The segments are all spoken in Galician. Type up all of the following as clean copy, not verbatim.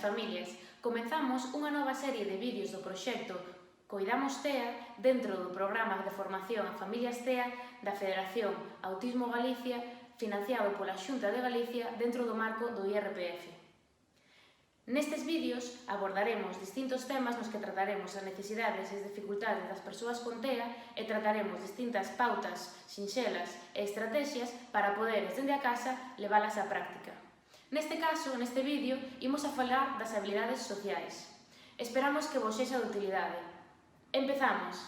familias, comenzamos unha nova serie de vídeos do proxecto Coidamos TEA dentro do programa de formación a familias TEA da Federación Autismo Galicia, financiado pola Xunta de Galicia dentro do marco do IRPF. Nestes vídeos abordaremos distintos temas nos que trataremos as necesidades e as dificultades das persoas con TEA e trataremos distintas pautas sinxelas e estrategias para poder, desde a casa, leválas á práctica. Neste caso, neste vídeo, imos a falar das habilidades sociais. Esperamos que vos sexa de utilidade. Empezamos!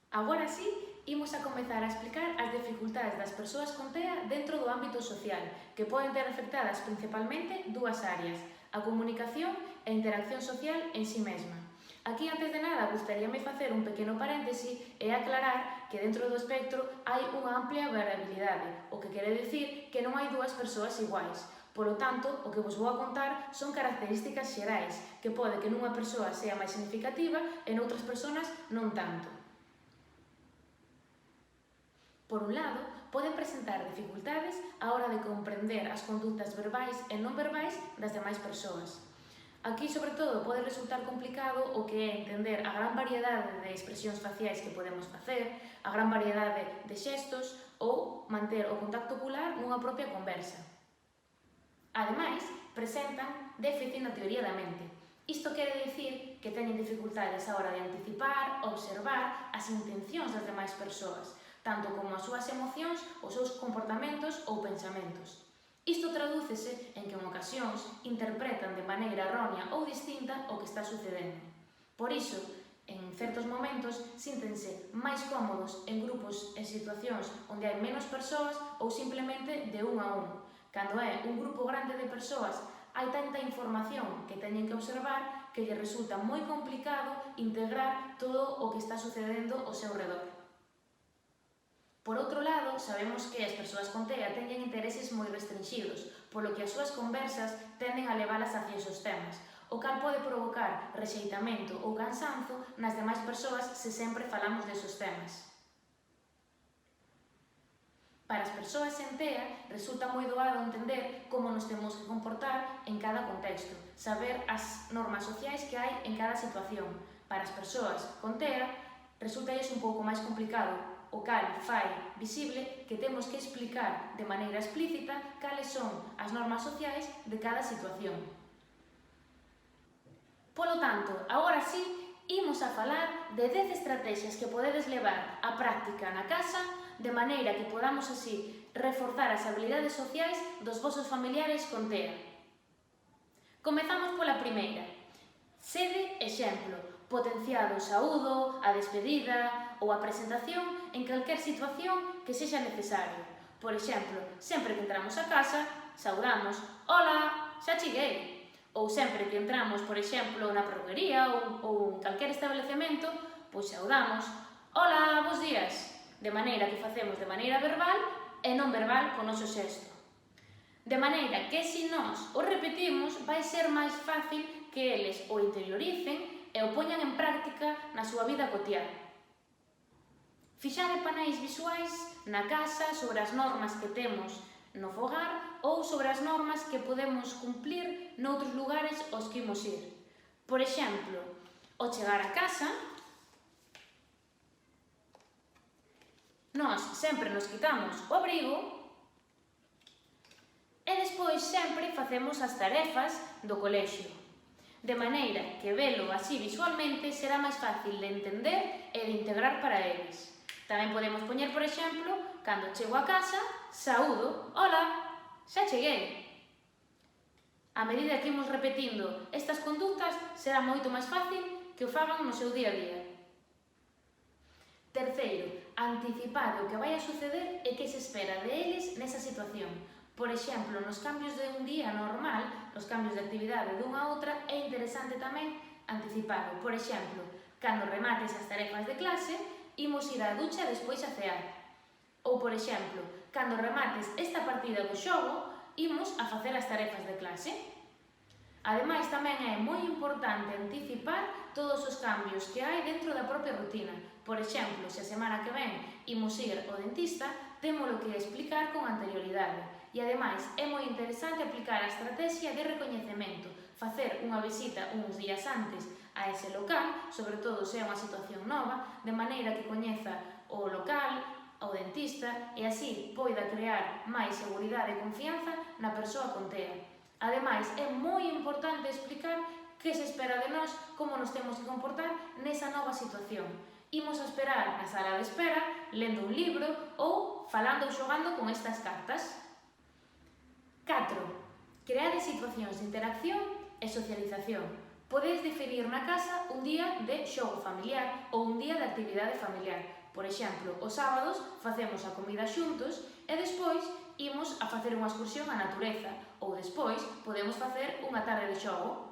Agora sí, imos a comezar a explicar as dificultades das persoas con TEA dentro do ámbito social, que poden ter afectadas principalmente dúas áreas, a comunicación e a interacción social en si mesma. Aquí, antes de nada, gustaríame facer un pequeno paréntesi e aclarar que dentro do espectro hai unha amplia variabilidade, o que quere dicir que non hai dúas persoas iguais. Polo tanto, o que vos vou a contar son características xerais, que pode que nunha persoa sea máis significativa e noutras persoas non tanto. Por un lado, poden presentar dificultades á hora de comprender as conductas verbais e non verbais das demais persoas. Aquí, sobre todo, pode resultar complicado o que é entender a gran variedade de expresións faciais que podemos facer, a gran variedade de xestos ou manter o contacto ocular nunha propia conversa. Ademais, presentan déficit na teoría da mente. Isto quere dicir que teñen dificultades á hora de anticipar, observar as intencións das demais persoas, tanto como as súas emocións, os seus comportamentos ou pensamentos. Isto tradúcese en que en ocasións interpretan de maneira errónea ou distinta o que está sucedendo. Por iso, en certos momentos, síntense máis cómodos en grupos e situacións onde hai menos persoas ou simplemente de un a un. Cando é un grupo grande de persoas, hai tanta información que teñen que observar que lle resulta moi complicado integrar todo o que está sucedendo ao seu redor. Por outro lado, sabemos que as persoas con TEA teñen intereses moi restringidos, polo que as súas conversas tenden a leválas hacia esos temas, o cal pode provocar rexeitamento ou cansanzo nas demais persoas se sempre falamos desos temas. Para as persoas sen TEA resulta moi doado entender como nos temos que comportar en cada contexto, saber as normas sociais que hai en cada situación. Para as persoas con TEA resulta un pouco máis complicado, o cal fai visible que temos que explicar de maneira explícita cales son as normas sociais de cada situación. Polo tanto, agora sí, imos a falar de 10 estrategias que podedes levar á práctica na casa de maneira que podamos así reforzar as habilidades sociais dos vosos familiares con TEA. Comezamos pola primeira. Sede exemplo, potenciado o saúdo, a despedida ou a presentación en calquer situación que sexa necesario. Por exemplo, sempre que entramos a casa, saudamos "Hola, xa cheguei!" Ou sempre que entramos, por exemplo, na perruquería ou en calquer establecemento, pois saudamos "Hola, bos días!" De maneira que facemos de maneira verbal e non verbal co noso xesto. De maneira que, se nós o repetimos, vai ser máis fácil que eles o interioricen e o poñan en práctica na súa vida cotiá. Fixade paneis visuais na casa sobre as normas que temos no fogar ou sobre as normas que podemos cumplir noutros lugares aos que imos ir. Por exemplo, ao chegar a casa, nós sempre nos quitamos o abrigo e despois sempre facemos as tarefas do colexio. De maneira que velo así visualmente será máis fácil de entender e de integrar para eles. Tamén podemos poñer, por exemplo, cando chego a casa, saúdo, "Hola, xa cheguei!" A medida que imos repetindo estas conductas, será moito máis fácil que o fagan no seu día a día. Terceiro, anticipar o que vai a suceder e que se espera de eles nesa situación. Por exemplo, nos cambios de un día normal, nos cambios de actividade dunha a outra, é interesante tamén anticipado. Por exemplo, cando remates as tarefas de clase, imos ir á ducha e despois a cear. Ou, por exemplo, cando remates esta partida do xogo, imos a facer as tarefas de clase. Ademais, tamén é moi importante anticipar todos os cambios que hai dentro da propia rutina. Por exemplo, se a semana que ven imos ir ao dentista, témolo que explicar con anterioridade. E, ademais, é moi interesante aplicar a estrategia de recoñecemento, facer unha visita uns días antes a ese local, sobre todo se é unha situación nova, de maneira que coñeza o local, o dentista, e así poida crear máis seguridade e confianza na persoa con TEA. Ademais, é moi importante explicar que se espera de nós, como nos temos que comportar nesa nova situación. Imos a esperar na sala de espera, lendo un libro ou falando ou xogando con estas cartas. 4. Creade situacións de interacción e socialización. Podedes definir na casa un día de xogo familiar ou un día de actividade familiar. Por exemplo, os sábados facemos a comida xuntos e despois imos a facer unha excursión á natureza ou despois podemos facer unha tarde de xogo.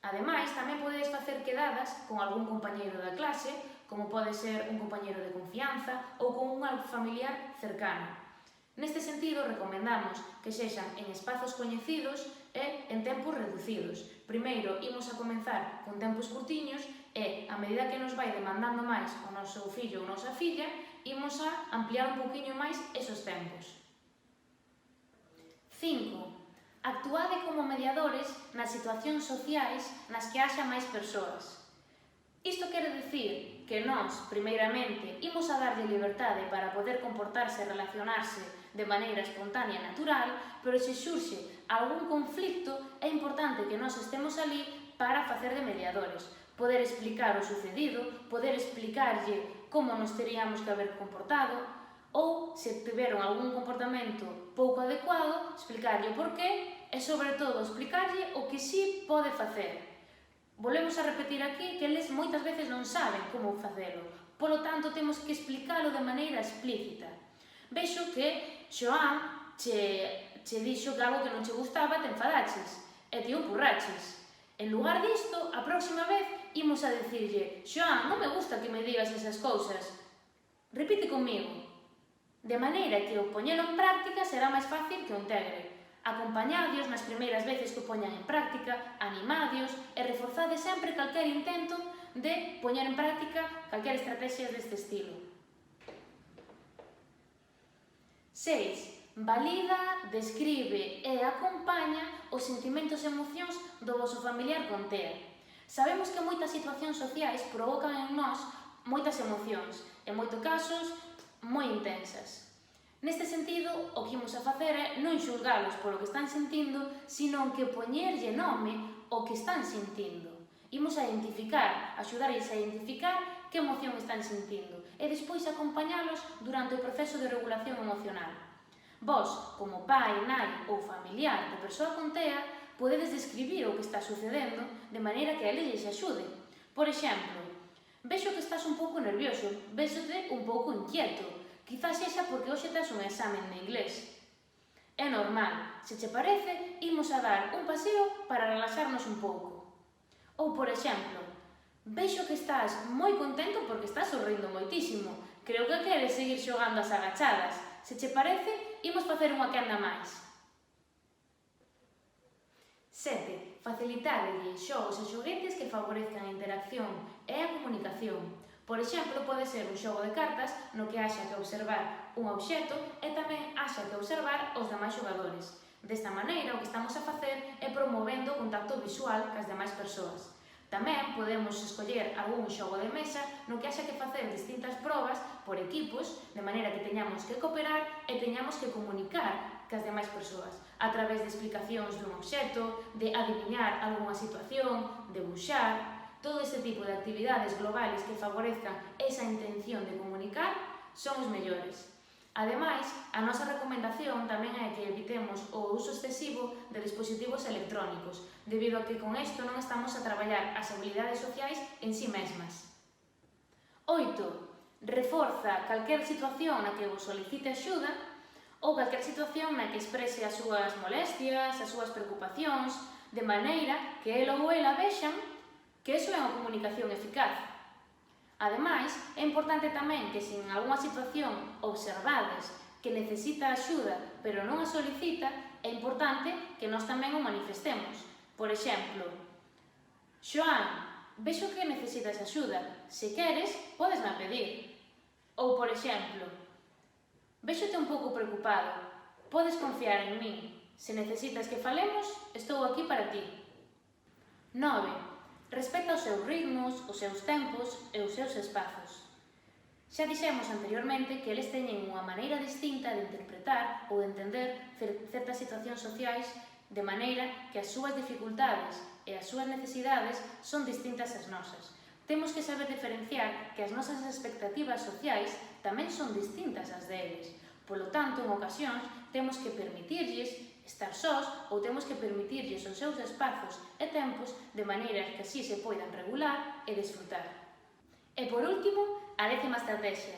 Ademais, tamén podedes facer quedadas con algún compañeiro da clase, como pode ser un compañeiro de confianza ou con un familiar cercano. Neste sentido, recomendamos que sexan en espazos coñecidos e en tempos reducidos. Primeiro, imos a comenzar con tempos curtiños e, a medida que nos vai demandando máis o noso fillo ou nosa filla, imos a ampliar un poquinho máis esos tempos. 5. Actuade como mediadores nas situacións sociais nas que haxa máis persoas. Isto quere dicir que nós, primeiramente, imos a darlle liberdade para poder comportarse e relacionarse de maneira espontánea e natural, pero se xurxe algún conflicto, é importante que nós estemos ali para facer de mediadores, poder explicar o sucedido, poder explicarlle como nos teríamos que haber comportado, ou, se tiveron algún comportamento pouco adecuado, explicarlle o porqué e, sobre todo, explicarlle o que sí pode facer. Volvemos a repetir aquí que eles moitas veces non saben como facelo, polo tanto temos que explicalo de maneira explícita. Vexo que Xoán che dixo que algo que non che gustaba te enfadaches e ti o empurraches. En lugar disto, a próxima vez imos a dicirlle: Xoán, non me gusta que me digas esas cousas. Repite comigo. De maneira que o poñelo en práctica será máis fácil que o integre. Acompañadios nas primeiras veces que o poñan en práctica, animadios e reforzade sempre calquer intento de poñer en práctica calquer estrategia deste estilo. 6. Valida, describe e acompaña os sentimentos e emocións do voso familiar con TEA. Sabemos que moitas situacións sociais provocan en nós moitas emocións, en moitos casos moi intensas. Neste sentido, o que imos a facer é non xulgalos polo que están sentindo, sino que poñerlle nome ao que están sentindo. Imos a identificar, axudarlles a identificar que emoción están sentindo e despois acompañalos durante o proceso de regulación emocional. Vós, como pai, nai ou familiar de persoa con TEA, podedes describir o que está sucedendo de maneira que a eles lles axude. Por exemplo, vexo que estás un pouco nervioso, véxote un pouco inquieto. Quizás sexa porque hoxe tes un examen de inglés. É normal, se che parece, imos a dar un paseo para relaxarnos un pouco. Ou, por exemplo, vexo que estás moi contento porque estás sorrindo moitísimo. Creo que queres seguir xogando as agachadas. Se che parece, imos facer unha quenda máis. 7. Facilitadelle xogos e xoguetes que favorezcan a interacción e a comunicación. Por exemplo, pode ser un xogo de cartas no que haxa que observar un obxecto e tamén haxa que observar os demais xogadores. Desta maneira, o que estamos a facer é promovendo o contacto visual cas demais persoas. Tamén podemos escoller algún xogo de mesa no que haxa que facer distintas probas por equipos, de maneira que teñamos que cooperar e teñamos que comunicar cas demais persoas, a través de explicacións dun obxecto, de adiviñar algunha situación, de buxar. Todo este tipo de actividades globales que favorezcan esa intención de comunicar son os mellores. Ademais, a nosa recomendación tamén é que evitemos o uso excesivo de dispositivos electrónicos, debido a que con isto non estamos a traballar as habilidades sociais en si mesmas. 8. Reforza calquer situación na que vos solicite axuda ou calquer situación na que exprese as súas molestias, as súas preocupacións, de maneira que el ou ela vexan que iso é unha comunicación eficaz. Ademais, é importante tamén que se en algunha situación observades que necesita axuda pero non a solicita, é importante que nós tamén o manifestemos. Por exemplo, Xoán, vexo que necesitas axuda, se queres, podesme pedir. Ou, por exemplo, véxote un pouco preocupado, Podes confiar en min. Se necesitas que falemos, estou aquí para ti. 9. Respecta os seus ritmos, os seus tempos e os seus espazos. Xa dixemos anteriormente que eles teñen unha maneira distinta de interpretar ou de entender certas situacións sociais de maneira que as súas dificultades e as súas necesidades son distintas ás nosas. Temos que saber diferenciar que as nosas expectativas sociais tamén son distintas ás deles. Polo tanto, en ocasións, temos que permitirlles estar sós ou temos que permitirlles os seus espazos e tempos de maneira que así se poidan regular e desfrutar. E por último, a 10ª estrategia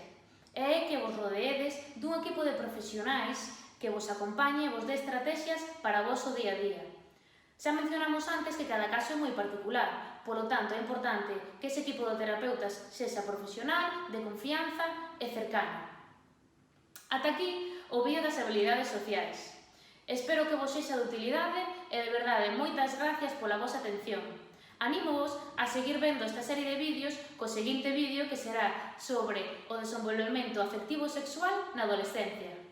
é que vos rodeedes dun equipo de profesionais que vos acompañe e vos dé estrategias para o voso día a día. Xa mencionamos antes que cada caso é moi particular, polo tanto é importante que ese equipo de terapeutas sexa profesional, de confianza e cercano. Ata aquí o vídeo das habilidades sociais. Espero que vos sexa de utilidade e de verdade moitas gracias pola vosa atención. Anímovos a seguir vendo esta serie de vídeos co seguinte vídeo que será sobre o desenvolvemento afectivo sexual na adolescencia.